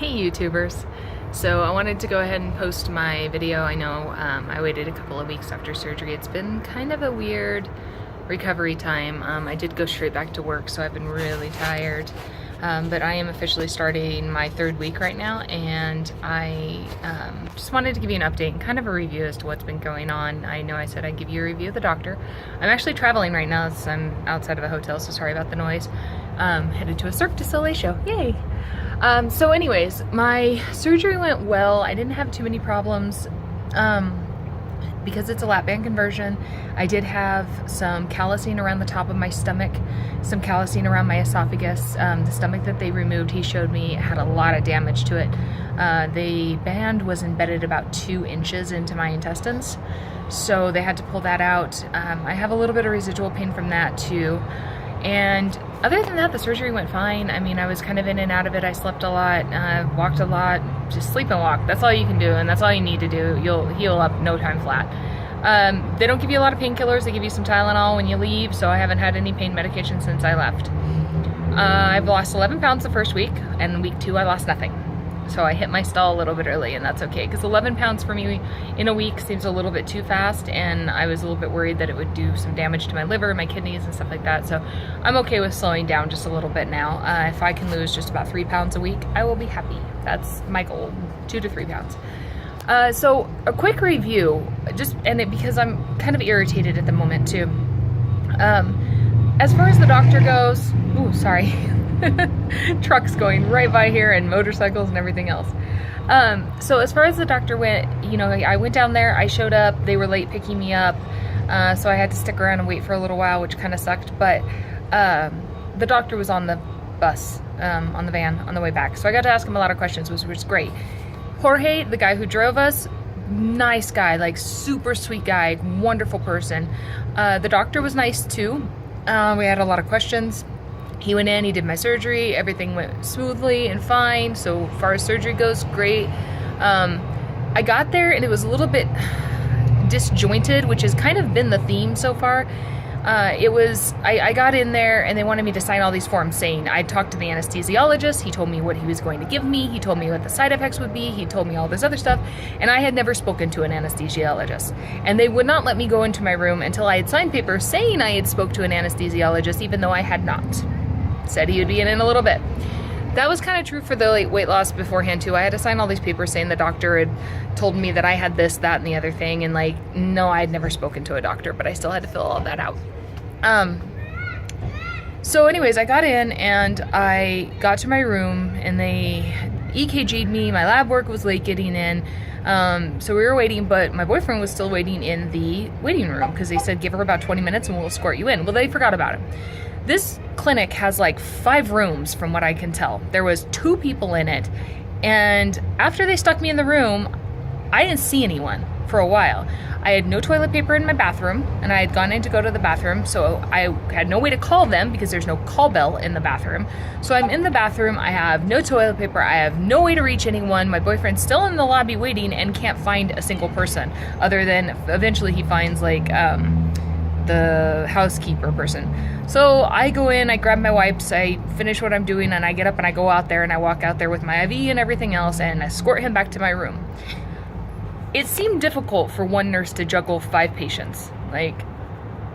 Hey YouTubers. So I wanted to go ahead and post my video. I know I waited a couple of weeks after surgery. It's been kind of a weird recovery time. I did go straight back to work, so I've been really tired. But I am officially starting my third week right now, and I just wanted to give you an update and kind of a review as to what's been going on. I know I said I'd give you a review of the doctor. I'm actually traveling right now, so I'm outside of a hotel, so sorry about the noise. Headed to a Cirque du Soleil show, yay! So anyways, my surgery went well. I didn't have too many problems. Because it's a lap band conversion, I did have some callousing around the top of my stomach, some callousing around my esophagus. The stomach that they removed, he showed me, had a lot of damage to it. The band was embedded about 2 inches into my intestines, so they had to pull that out. I have a little bit of residual pain from that too. And other than that, the surgery went fine. I mean, I was kind of in and out of it. I slept a lot, walked a lot, just sleep and walk. That's all you can do, and that's all you need to do. You'll heal up no time flat. They don't give you a lot of painkillers. They give you some Tylenol when you leave, so I haven't had any pain medication since I left. I've lost 11 pounds the first week, and week 2 I lost nothing. So I hit my stall a little bit early, and that's okay, because 11 pounds for me in a week seems a little bit too fast, and I was a little bit worried that it would do some damage to my liver, my kidneys, and stuff like that. So I'm okay with slowing down just a little bit now. If I can lose just about 3 pounds a week, I will be happy. That's my goal, 2 to 3 pounds. So a quick review, because I'm kind of irritated at the moment too. As far as the doctor goes, ooh, sorry. Trucks going right by here and motorcycles and everything else. So as far as the doctor went, you know, I went down there, I showed up, they were late picking me up, so I had to stick around and wait for a little while, which kind of sucked, but the doctor was on the bus, on the van, on the way back, so I got to ask him a lot of questions, which was great. Jorge, the guy who drove us, nice guy, like super sweet guy, wonderful person. The doctor was nice too. We had a lot of questions. He went in, he did my surgery, everything went smoothly and fine. So far as surgery goes, great. I got there and it was a little bit disjointed, which has kind of been the theme so far. I got in there and they wanted me to sign all these forms saying I talked to the anesthesiologist, he told me what he was going to give me, he told me what the side effects would be, he told me all this other stuff, and I had never spoken to an anesthesiologist. And they would not let me go into my room until I had signed papers saying I had spoke to an anesthesiologist, even though I had not. Said he would be in a little bit. That was kind of true for the weight loss beforehand too. I had to sign all these papers saying the doctor had told me that I had this, that, and the other thing, and no, I had never spoken to a doctor, but I still had to fill all that out. So anyways, I got in and I got to my room and they EKG'd me. My lab work was late getting in. So we were waiting, but my boyfriend was still waiting in the waiting room because they said give her about 20 minutes and we'll escort you in. Well, they forgot about him. This clinic has like 5 rooms from what I can tell. There was 2 people in it, and after they stuck me in the room, I didn't see anyone for a while. I had no toilet paper in my bathroom, and I had gone in to go to the bathroom, so I had no way to call them because there's no call bell in the bathroom. So I'm in the bathroom, I have no toilet paper, I have no way to reach anyone. My boyfriend's still in the lobby waiting and can't find a single person, other than eventually he finds like the housekeeper person. So I go in, I grab my wipes, I finish what I'm doing, and I get up and I go out there and I walk out there with my IV and everything else and escort him back to my room. It seemed difficult for one nurse to juggle 5 patients. Like,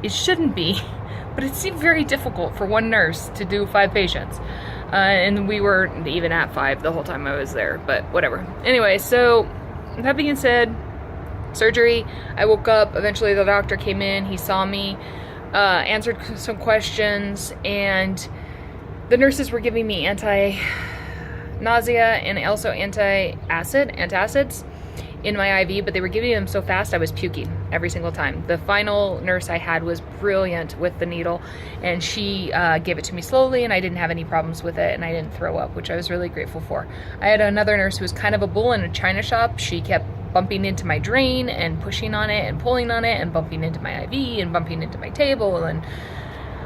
it shouldn't be, but it seemed very difficult for one nurse to do 5 patients. And we weren't even at 5 the whole time I was there, but whatever. Anyway, so that being said, surgery, I woke up, eventually the doctor came in, he saw me, answered some questions, and the nurses were giving me anti-nausea and also antacids in my IV, but they were giving them so fast I was puking every single time. The final nurse I had was brilliant with the needle, and she gave it to me slowly, and I didn't have any problems with it, and I didn't throw up, which I was really grateful for. I had another nurse who was kind of a bull in a china shop. She kept bumping into my drain and pushing on it and pulling on it and bumping into my IV and bumping into my table and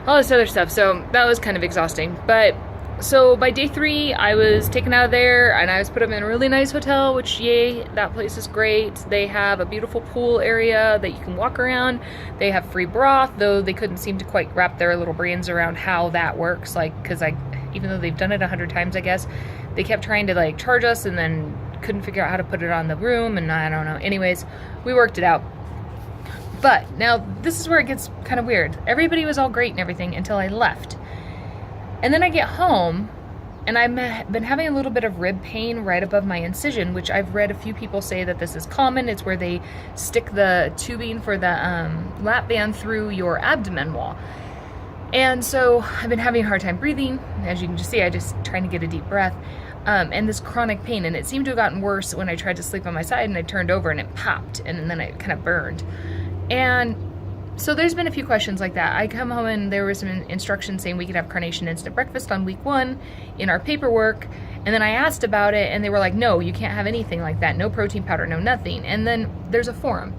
all this other stuff. So that was kind of exhausting. But so by day 3, I was taken out of there and I was put up in a really nice hotel, which yay, that place is great. They have a beautiful pool area that you can walk around. They have free broth, though they couldn't seem to quite wrap their little brains around how that works, like, because even though they've done it 100 times, I guess. They kept trying to like charge us and then couldn't figure out how to put it on the room, and I don't know. Anyways, we worked it out. But now this is where it gets kind of weird. Everybody was all great and everything until I left. And then I get home and I've been having a little bit of rib pain right above my incision, which I've read a few people say that this is common. It's where they stick the tubing for the lap band through your abdomen wall. And so I've been having a hard time breathing. As you can just see, I just trying to get a deep breath. And this chronic pain, and it seemed to have gotten worse when I tried to sleep on my side and I turned over and it popped and then it kind of burned. And so there's been a few questions like that. I come home and there was some instructions saying we could have carnation instant breakfast on week 1 in our paperwork. And then I asked about it and they were like, no, you can't have anything like that. No protein powder, no nothing. And then there's a forum.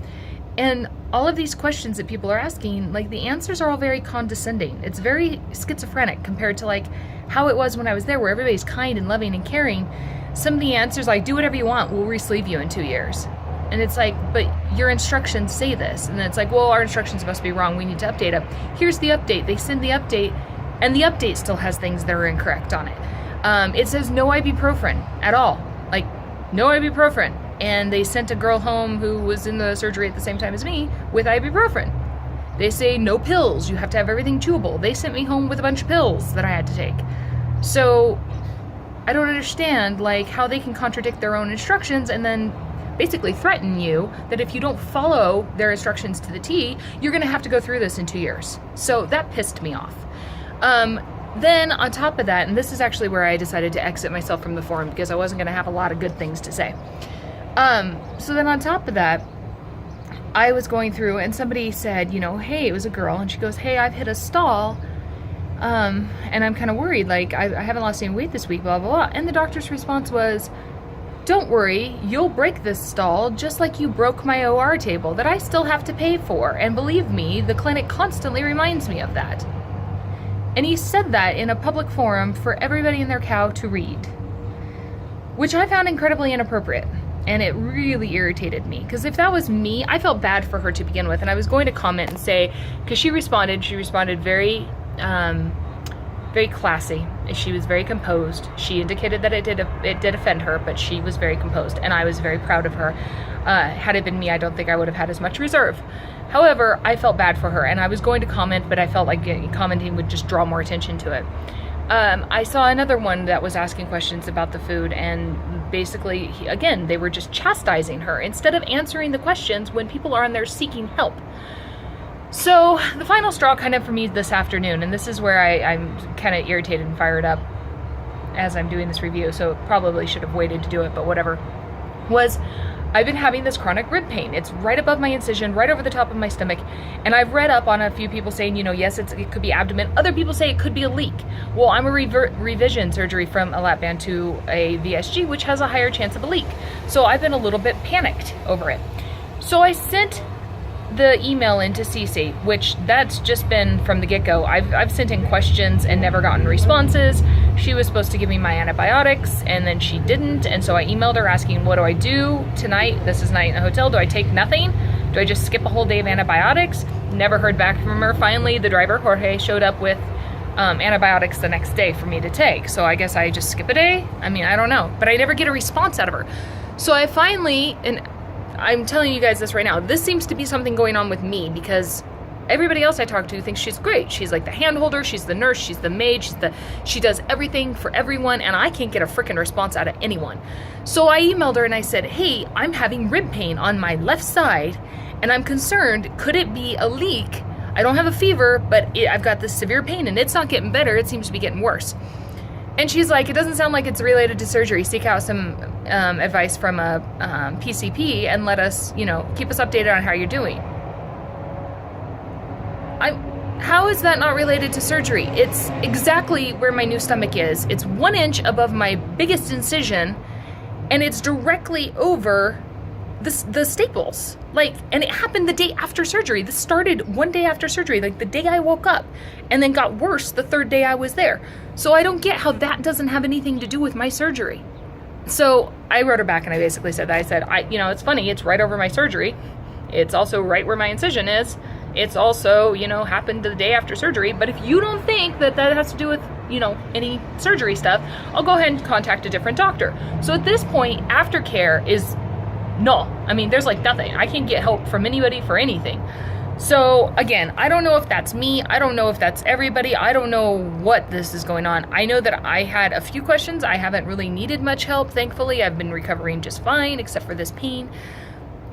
And all of these questions that people are asking, like the answers are all very condescending. It's very schizophrenic compared to like how it was when I was there, where everybody's kind and loving and caring. Some of the answers like, do whatever you want, we'll re-sleeve you in 2 years. And it's like, but your instructions say this. And then it's like, well, our instructions must be wrong. We need to update them. Here's the update. They send the update, and the update still has things that are incorrect on it. It says no ibuprofen at all. Like, no ibuprofen. And they sent a girl home who was in the surgery at the same time as me with ibuprofen. They say no pills. You have to have everything chewable. They sent me home with a bunch of pills that I had to take. So I don't understand, like, how they can contradict their own instructions and then basically threaten you that if you don't follow their instructions to the T, you're going to have to go through this in 2 years. So that pissed me off. Then on top of that, and this is actually where I decided to exit myself from the forum because I wasn't going to have a lot of good things to say. So then on top of that, I was going through and somebody said, you know, hey, it was a girl, and she goes, hey, I've hit a stall, and I'm kind of worried, like, I haven't lost any weight this week, blah, blah, blah. And the doctor's response was, don't worry, you'll break this stall just like you broke my OR table that I still have to pay for. And believe me, the clinic constantly reminds me of that. And he said that in a public forum for everybody and their cow to read, which I found incredibly inappropriate. And it really irritated me, because if that was me, I felt bad for her to begin with. And I was going to comment and say, because she responded very, very classy. She was very composed. She indicated that it did offend her, but she was very composed, and I was very proud of her. Had it been me, I don't think I would have had as much reserve. However, I felt bad for her, and I was going to comment, but I felt like commenting would just draw more attention to it. I saw another one that was asking questions about the food, and basically, again, they were just chastising her instead of answering the questions when people are on there seeking help. So the final straw kind of for me this afternoon, and this is where I'm kind of irritated and fired up as I'm doing this review, so probably should have waited to do it, but whatever, was I've been having this chronic rib pain. It's right above my incision, right over the top of my stomach, and I've read up on a few people saying, you know, yes, it could be abdomen. Other people say it could be a leak. Well, I'm a revision surgery from a lap band to a VSG, which has a higher chance of a leak. So I've been a little bit panicked over it. So I sent the email into CC, which that's just been from the get-go. I've sent in questions and never gotten responses. She was supposed to give me my antibiotics and then she didn't, and so I emailed her asking, what do I do tonight? This is night in the hotel. Do I take nothing? Do I just skip a whole day of antibiotics? Never heard back from her. Finally, the driver, Jorge, showed up with antibiotics the next day for me to take. So I guess I just skip a day? I mean, I don't know. But I never get a response out of her. So I finally, and I'm telling you guys this right now, this seems to be something going on with me, because everybody else I talk to thinks she's great. She's like the hand holder, she's the nurse, she's the maid, she does everything for everyone, and I can't get a freaking response out of anyone. So I emailed her and I said, hey, I'm having rib pain on my left side, and I'm concerned, could it be a leak? I don't have a fever, but I've got this severe pain and it's not getting better, it seems to be getting worse. And she's like, it doesn't sound like it's related to surgery. Seek out some advice from a PCP and let us, you know, keep us updated on how you're doing. How is that not related to surgery? It's exactly where my new stomach is. It's 1 inch above my biggest incision, and it's directly over the staples. Like, and it happened the day after surgery. This started 1 day after surgery, like the day I woke up, and then got worse the 3rd day I was there. So I don't get how that doesn't have anything to do with my surgery. So I wrote her back and I basically said that. I said, you know, it's funny, it's right over my surgery. It's also right where my incision is. It's also, you know, happened the day after surgery. But if you don't think that that has to do with, you know, any surgery stuff, I'll go ahead and contact a different doctor. So at this point, aftercare is null. I mean, there's like nothing. I can't get help from anybody for anything. So again, I don't know if that's me. I don't know if that's everybody. I don't know what this is going on. I know that I had a few questions. I haven't really needed much help. Thankfully, I've been recovering just fine, except for this pain.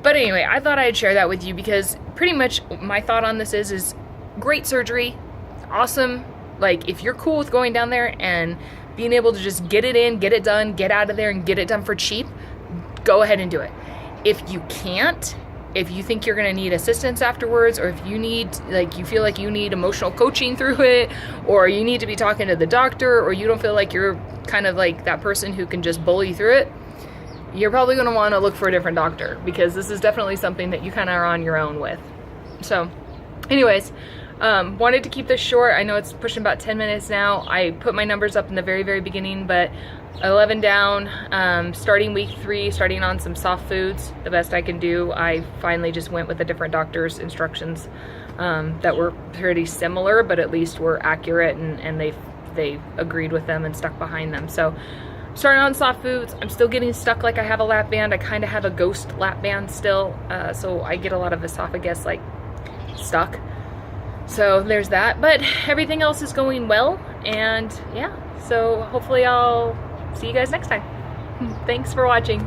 But anyway, I thought I'd share that with you because pretty much my thought on this is great surgery, awesome. Like, if you're cool with going down there and being able to just get it in, get it done, get out of there and get it done for cheap, go ahead and do it. If you can't, if you think you're gonna need assistance afterwards, or if you need, like, you feel like you need emotional coaching through it, or you need to be talking to the doctor, or you don't feel like you're kind of like that person who can just bully through it, you're probably gonna wanna look for a different doctor, because this is definitely something that you kind of are on your own with. So anyways, wanted to keep this short. I know it's pushing about 10 minutes now. I put my numbers up in the very, very beginning, but 11 down, starting week 3, starting on some soft foods, the best I can do. I finally just went with a different doctor's instructions that were pretty similar, but at least were accurate, and they agreed with them and stuck behind them. So starting on soft foods. I'm still getting stuck like I have a lap band. I kind of have a ghost lap band still, so I get a lot of esophagus like stuck. So there's that, but everything else is going well, and yeah, so hopefully I'll see you guys next time. Thanks for watching.